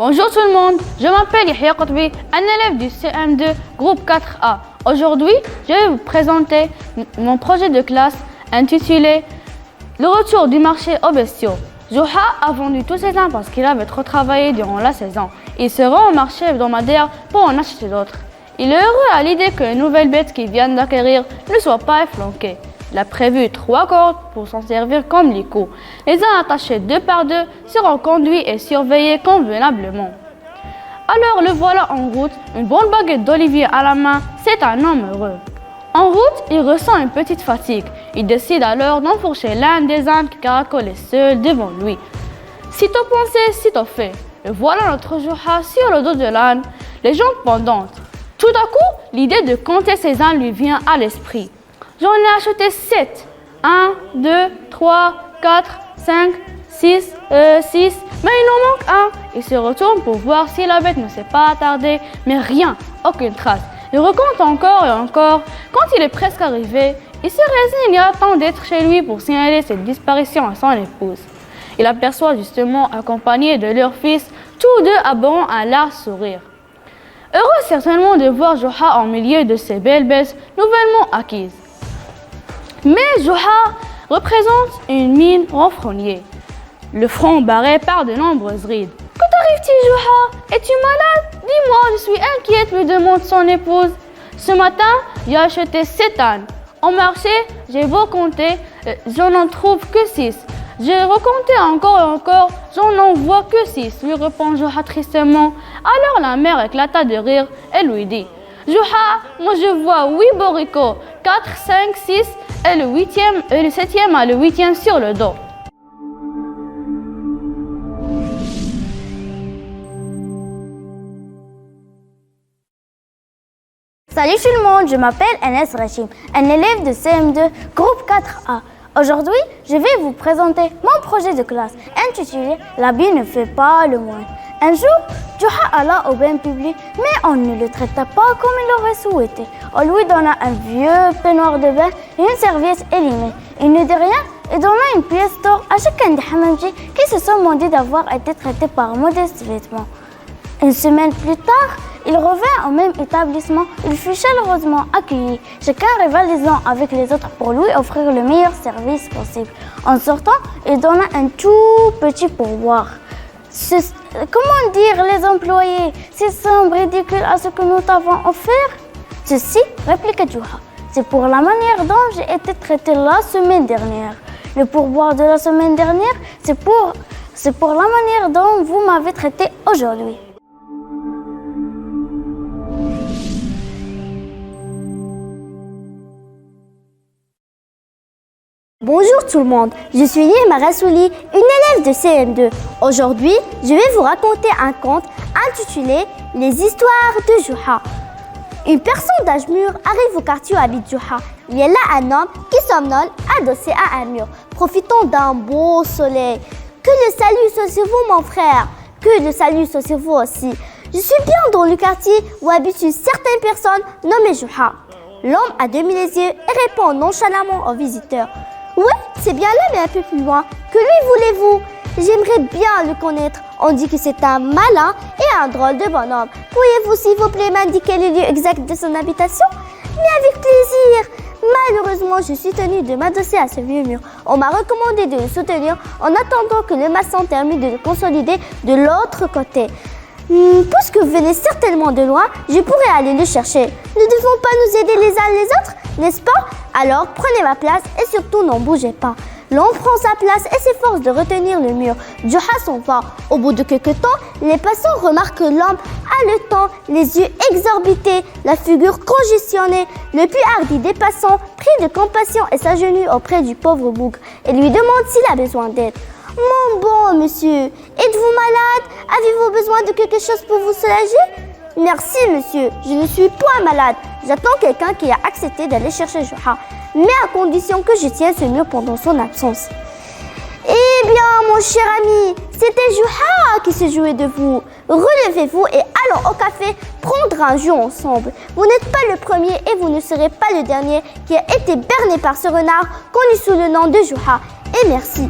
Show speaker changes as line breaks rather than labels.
Bonjour tout le monde, je m'appelle Yahya Qatbi, un élève du CM2 groupe 4A. Aujourd'hui, je vais vous présenter mon projet de classe intitulé Le retour du marché aux bestiaux. Juha a vendu tous ses arbres parce qu'il avait trop travaillé durant la saison. Il se rend au marché hebdomadaire pour en acheter d'autres. Il est heureux à l'idée que les nouvelles bêtes qu'il vient d'acquérir ne soient pas efflanquées. Il a prévu 3 cordes pour s'en servir comme licou. Les uns attachés 2 par 2 seront conduits et surveillés convenablement. Alors le voilà en route, une bonne baguette d'olivier à la main, c'est un homme heureux. En route, il ressent une petite fatigue. Il décide alors d'enfourcher l'un des ânes qui caracolait seul devant lui. Sitôt pensé, sitôt fait. Le voilà notre Juha sur le dos de l'âne, les jambes pendantes. Tout à coup, l'idée de compter ces ânes lui vient à l'esprit. J'en ai acheté 7. 1, 2, 3, 4, 5, 6, 6. Mais il en manque un. Il se retourne pour voir si la bête ne s'est pas attardée. Mais rien, aucune trace. Il recompte encore et encore. Quand il est presque arrivé, il se résigne et attend d'être chez lui pour signaler cette disparition à son épouse. Il aperçoit justement accompagné de leur fils, tous deux abordant un large sourire. Heureux certainement de voir Juha en milieu de ces belles bêtes nouvellement acquises. Mais Juha représente une mine renfrognée, le front barré par de nombreuses rides. Que t'arrive-t-il, Juha? Es-tu malade? Dis-moi, je suis inquiète, lui demande son épouse. Ce matin, j'ai acheté 7 ânes. Au marché, j'ai beau compter, je n'en trouve que 6. J'ai recompté encore et encore, j'en n'en vois que 6, lui répond Juha tristement. Alors la mère éclata de rire et lui dit: Juha, moi je vois 8 boricots, 4, 5, 6 et le 7e a le 8e sur le dos.
Salut tout le monde, je m'appelle Anas Rachim, un élève de CM2 groupe 4A. Aujourd'hui, je vais vous présenter mon projet de classe intitulé L'habit ne fait pas le moine. Un jour, Juha alla au bain public, mais on ne le traita pas comme il aurait souhaité. On lui donna un vieux peignoir de bain et une serviette élimée. Il ne dit rien et donna une pièce d'or à chacun des hamamji qui se sont demandés d'avoir été traités par modeste vêtement. Une semaine plus tard, il revint au même établissement. Il fut chaleureusement accueilli, chacun rivalisant avec les autres pour lui offrir le meilleur service possible. En sortant, il donna un tout petit pourboire. Comment dire les employés? C'est semble ridicule à ce que nous t'avons offert. Ceci, répliqua Juha, c'est pour la manière dont j'ai été traité la semaine dernière. Le pourboire de la semaine dernière, c'est pour la manière dont vous m'avez traité aujourd'hui. Bonjour tout le monde, je suis Nirma Rassouli, une élève de CM2. Aujourd'hui, je vais vous raconter un conte intitulé Les histoires de Juha. Une personne d'âge mûr arrive au quartier où habite Juha. Il y a là un homme qui somnole adossé à un mur, profitant d'un beau soleil. Que le salut soit sur vous mon frère, que le salut soit sur vous aussi. Je suis bien dans le quartier où habite une certaine personne nommée Juha. L'homme a demi les yeux et répond nonchalamment aux visiteurs. Oui, c'est bien là, mais un peu plus loin. Que lui voulez-vous? J'aimerais bien le connaître. On dit que c'est un malin et un drôle de bonhomme. Pourriez-vous, s'il vous plaît, m'indiquer le lieu exact de son habitation? Mais avec plaisir. Malheureusement, je suis tenue de m'adosser à ce vieux mur. On m'a recommandé de le soutenir en attendant que le maçon termine de le consolider de l'autre côté. Puisque vous venez certainement de loin, je pourrais aller le chercher. Ne devons pas nous aider les uns les autres, n'est-ce pas? Alors prenez ma place et surtout n'en bougez pas. L'homme prend sa place et s'efforce de retenir le mur. Juha s'en va. Au bout de quelques temps, les passants remarquent l'homme haletant, les yeux exorbités, la figure congestionnée. Le plus hardi des passants prit de compassion et s'agenouille auprès du pauvre bougre et lui demande s'il a besoin d'aide. Mon bon monsieur, êtes-vous malade? Avez-vous besoin de quelque chose pour vous soulager? Merci monsieur, je ne suis point malade. J'attends quelqu'un qui a accepté d'aller chercher Juha, mais à condition que je tienne ce mur pendant son absence. Eh bien mon cher ami, c'était Juha qui se jouait de vous. Relevez-vous et allons au café prendre un jus ensemble. Vous n'êtes pas le premier et vous ne serez pas le dernier qui a été berné par ce renard connu sous le nom de Juha. Et merci.